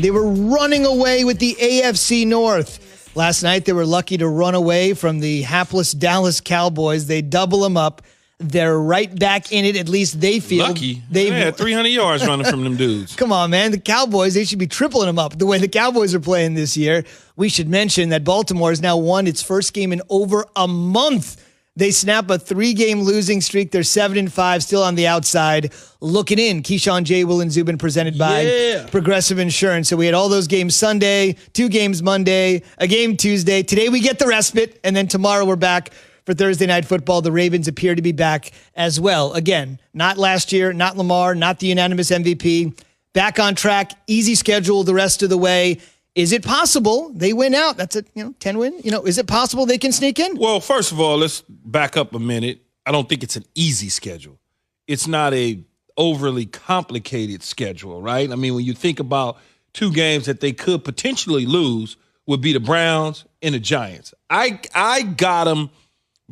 They were running away with the AFC North. Last night, they were lucky to run away from the hapless Dallas Cowboys. They double them up. They're right back in it. At least they feel. Lucky. They had 300 yards running from them dudes. Come on, man. The Cowboys, they should be tripling them up the way the Cowboys are playing this year. We should mention that Baltimore has now won its first game in over a month. They snap a 3-game losing streak. They're 7-5, still on the outside. Looking in, Keyshawn J. Will and Zubin, presented by Progressive Insurance. So we had all those games Sunday, 2 games Monday, a game Tuesday. Today we get the respite, and then tomorrow we're back for Thursday Night Football. The Ravens appear to be back as well. Again, not last year, not Lamar, not the unanimous MVP. Back on track, easy schedule the rest of the way. Is it possible they win out? That's a 10 win. Is it possible they can sneak in? Well, first of all, let's back up a minute. I don't think it's an easy schedule. It's not a overly complicated schedule, right? I mean, when you think about 2 games that they could potentially lose, would be the Browns and the Giants. I got them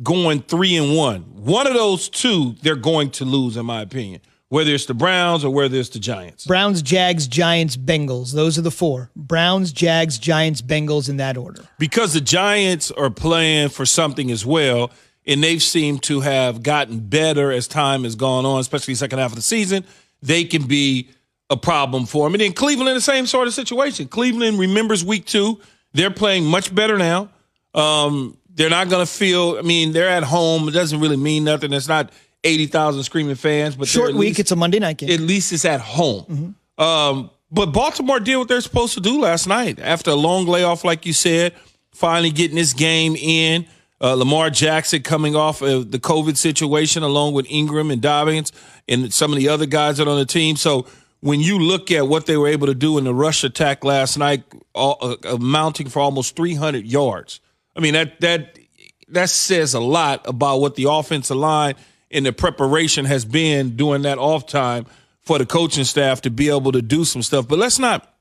going 3-1. One of those 2, they're going to lose, in my opinion. Whether it's the Browns or whether it's the Giants. Browns, Jags, Giants, Bengals. Those are the 4. Browns, Jags, Giants, Bengals in that order. Because the Giants are playing for something as well, and they've seemed to have gotten better as time has gone on, especially the second half of the season, they can be a problem for them. And then Cleveland, the same sort of situation. Cleveland remembers week 2. They're playing much better now. They're not going to feel, they're at home. It doesn't really mean nothing. It's not 80,000 screaming fans, but short week. It's a Monday night game. At least it's at home. Mm-hmm. But Baltimore did what they're supposed to do last night after a long layoff, like you said. Finally getting this game in. Lamar Jackson coming off of the COVID situation, along with Ingram and Dobbins and some of the other guys that are on the team. So when you look at what they were able to do in the rush attack last night, amounting for almost 300 yards, that says a lot about what the offensive line and the preparation has been during that off time for the coaching staff to be able to do some stuff. But let's not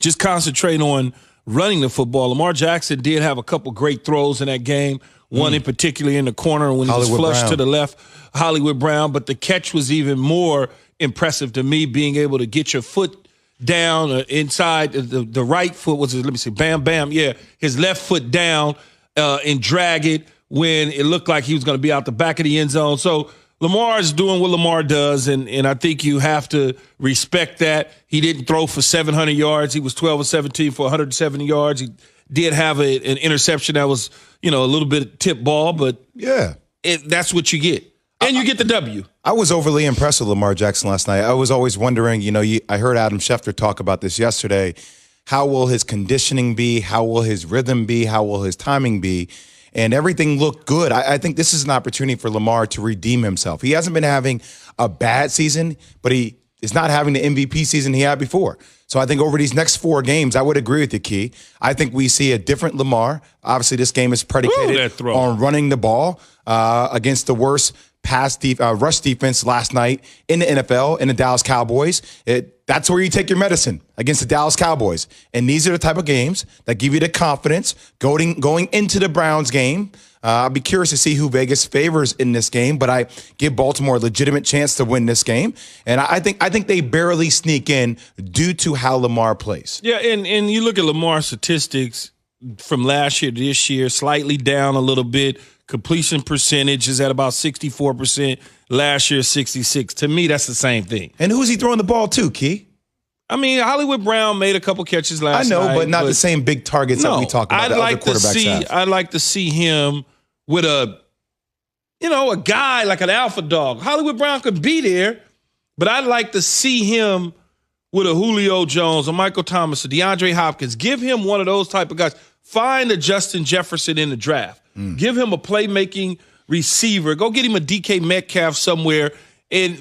just concentrate on running the football. Lamar Jackson did have a couple great throws in that game, one in particular in the corner when he was flushed to the left, Hollywood Brown. But the catch was even more impressive to me, being able to get your foot down inside the right foot. His left foot down and drag it when it looked like he was going to be out the back of the end zone. So Lamar is doing what Lamar does, and I think you have to respect that. He didn't throw for 700 yards. He was 12 of 17 for 170 yards. He did have an interception that was, a little bit tip ball, but that's what you get. And you get the W. I was overly impressed with Lamar Jackson last night. I was always wondering, I heard Adam Schefter talk about this yesterday. How will his conditioning be? How will his rhythm be? How will his timing be? And everything looked good. I think this is an opportunity for Lamar to redeem himself. He hasn't been having a bad season, but he is not having the MVP season he had before. So I think over these next 4 games, I would agree with you, Key. I think we see a different Lamar. Obviously, this game is predicated on running the ball against the worst rush defense last night in the NFL, in the Dallas Cowboys. That's where you take your medicine, against the Dallas Cowboys. And these are the type of games that give you the confidence going into the Browns game. I'll be curious to see who Vegas favors in this game, but I give Baltimore a legitimate chance to win this game. And I think they barely sneak in due to how Lamar plays. Yeah, and you look at Lamar's statistics from last year to this year, slightly down a little bit. Completion percentage is at about 64%. Last year, 66%. To me, that's the same thing. And who's he throwing the ball to, Key? Hollywood Brown made a couple catches last night. I know, but not the same big targets that we talk about. I'd like to see him with a guy like an alpha dog. Hollywood Brown could be there, but I'd like to see him with a Julio Jones, a Michael Thomas, a DeAndre Hopkins. Give him one of those type of guys. Find a Justin Jefferson in the draft. Give him a playmaking receiver. Go get him a DK Metcalf somewhere.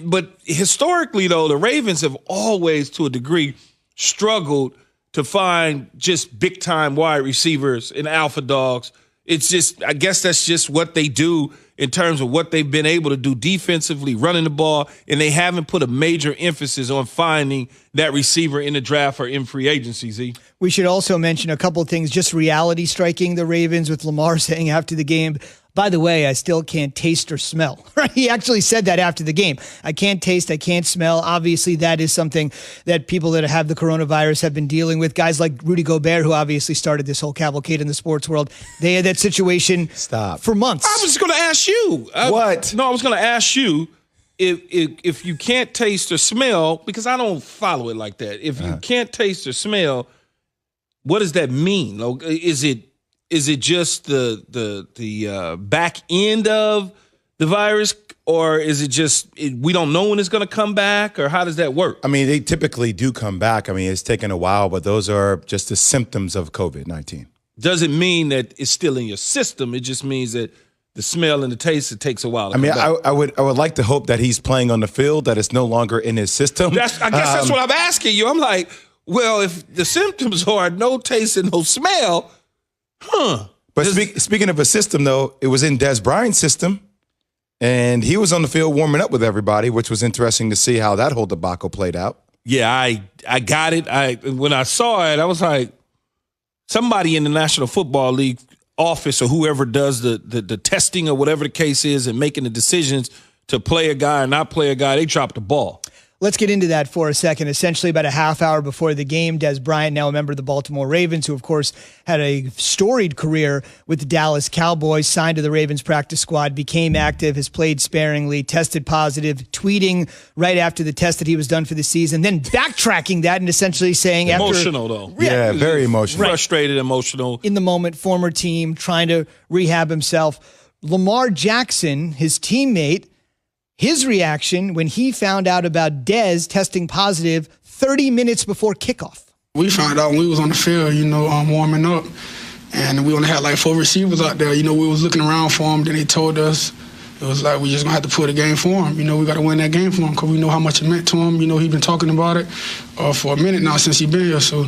But historically, though, the Ravens have always, to a degree, struggled to find just big-time wide receivers and alpha dogs. It's just, I guess that's just what they do in terms of what they've been able to do defensively, running the ball, and they haven't put a major emphasis on finding that receiver in the draft or in free agency, Z. We should also mention a couple of things, just reality striking the Ravens with Lamar saying after the game, By the way, I still can't taste or smell. Right? He actually said that after the game. I can't taste, I can't smell. Obviously, that is something that people that have the coronavirus have been dealing with. Guys like Rudy Gobert, who obviously started this whole cavalcade in the sports world, they had that situation for months. I was going to ask you. What? No, I was going to ask you if you can't taste or smell, because I don't follow it like that. If you can't taste or smell, what does that mean? Is it just the back end of the virus, or is it just we don't know when it's going to come back, or how does that work? I mean, they typically do come back. I mean, it's taken a while, but those are just the symptoms of COVID-19. Doesn't mean that it's still in your system. It just means that the smell and the taste, it takes a while to come back. I would like to hope that he's playing on the field, that it's no longer in his system. I guess that's what I'm asking you. I'm like, well, if the symptoms are no taste and no smell, But speaking of a system, though, it was in Des Bryant's system, and he was on the field warming up with everybody, which was interesting to see how that whole debacle played out. Yeah, I got it. When I saw it, I was like, somebody in the National Football League office or whoever does the testing or whatever the case is and making the decisions to play a guy or not play a guy, they dropped the ball. Let's get into that for a second. Essentially, about a half hour before the game, Des Bryant, now a member of the Baltimore Ravens, who, of course, had a storied career with the Dallas Cowboys, signed to the Ravens practice squad, became active, has played sparingly, tested positive, tweeting right after the test that he was done for the season, then backtracking that and essentially saying emotional, though. Yeah, very emotional. Frustrated, emotional. In the moment, former team, trying to rehab himself. Lamar Jackson, his teammate, his reaction when he found out about Dez testing positive 30 minutes before kickoff. We found out when we was on the field, warming up, and we only had like 4 receivers out there. We was looking around for him. Then they told us it was like we just gonna have to put a game for him. We got to win that game for him because we know how much it meant to him. He's been talking about it for a minute now since he's been here. So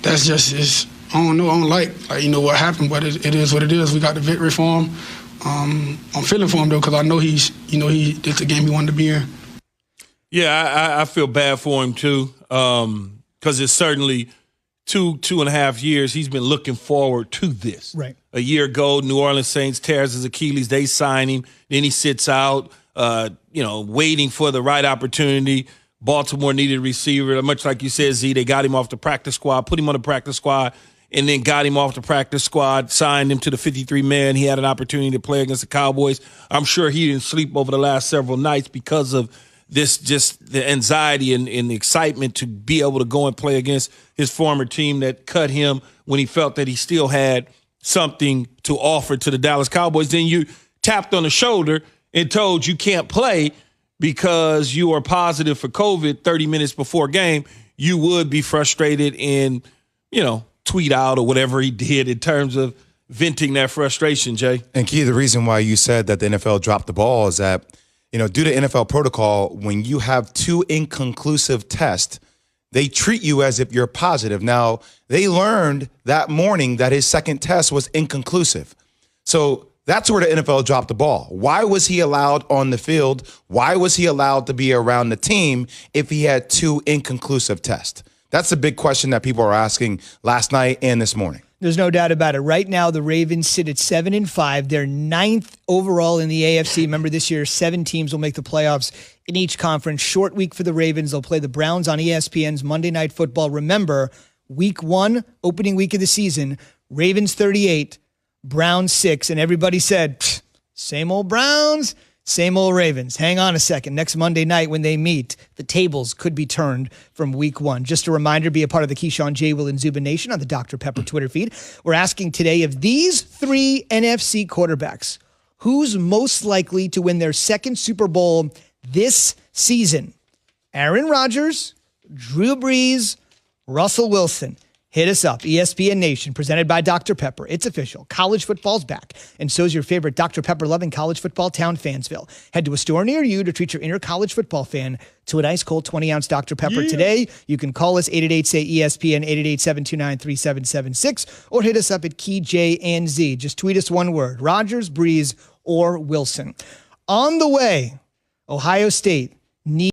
that's just I don't know. I don't like what happened, but it is what it is. We got the victory for him. I'm feeling for him, though, because I know it's the game he wanted to be in. Yeah, I feel bad for him, too, because it's certainly 2.5 years he's been looking forward to this. Right. A year ago, New Orleans Saints tears his Achilles. They sign him. Then he sits out, waiting for the right opportunity. Baltimore needed a receiver. Much like you said, Z, they got him off the practice squad, put him on the practice squad, and then got him off the practice squad, signed him to the 53-man. He had an opportunity to play against the Cowboys. I'm sure he didn't sleep over the last several nights because of this, just the anxiety and the excitement to be able to go and play against his former team that cut him when he felt that he still had something to offer to the Dallas Cowboys. Then you tapped on the shoulder and told you can't play because you are positive for COVID 30 minutes before game. You would be frustrated and, tweet out or whatever he did in terms of venting that frustration, Jay. And Key, the reason why you said that the NFL dropped the ball is that, due to NFL protocol, when you have 2 inconclusive tests, they treat you as if you're positive. Now, they learned that morning that his second test was inconclusive. So that's where the NFL dropped the ball. Why was he allowed on the field? Why was he allowed to be around the team if he had 2 inconclusive tests? That's the big question that people are asking last night and this morning. There's no doubt about it. Right now, the Ravens sit at 7-5. They're 9th overall in the AFC. Remember, this year, 7 teams will make the playoffs in each conference. Short week for the Ravens. They'll play the Browns on ESPN's Monday Night Football. Remember, week 1, opening week of the season, Ravens 38, Browns 6. And everybody said, same old Browns, same old Ravens. Hang on a second. Next Monday night when they meet, the tables could be turned from week 1. Just a reminder, be a part of the Keyshawn, J. Will, and Zubin Nation on the Dr. Pepper Twitter feed. We're asking today, of these 3 NFC quarterbacks, who's most likely to win their second Super Bowl this season? Aaron Rodgers, Drew Brees, Russell Wilson. Hit us up, ESPN Nation, presented by Dr. Pepper. It's official. College football's back, and so's your favorite Dr. Pepper-loving college football town, Fansville. Head to a store near you to treat your inner college football fan to an ice-cold 20-ounce Dr. Pepper today. You can call us 888-SAY-ESPN, 888-729-3776, or hit us up at Key J and Z. Just tweet us one word, Rodgers, Brees, or Wilson. On the way, Ohio State needs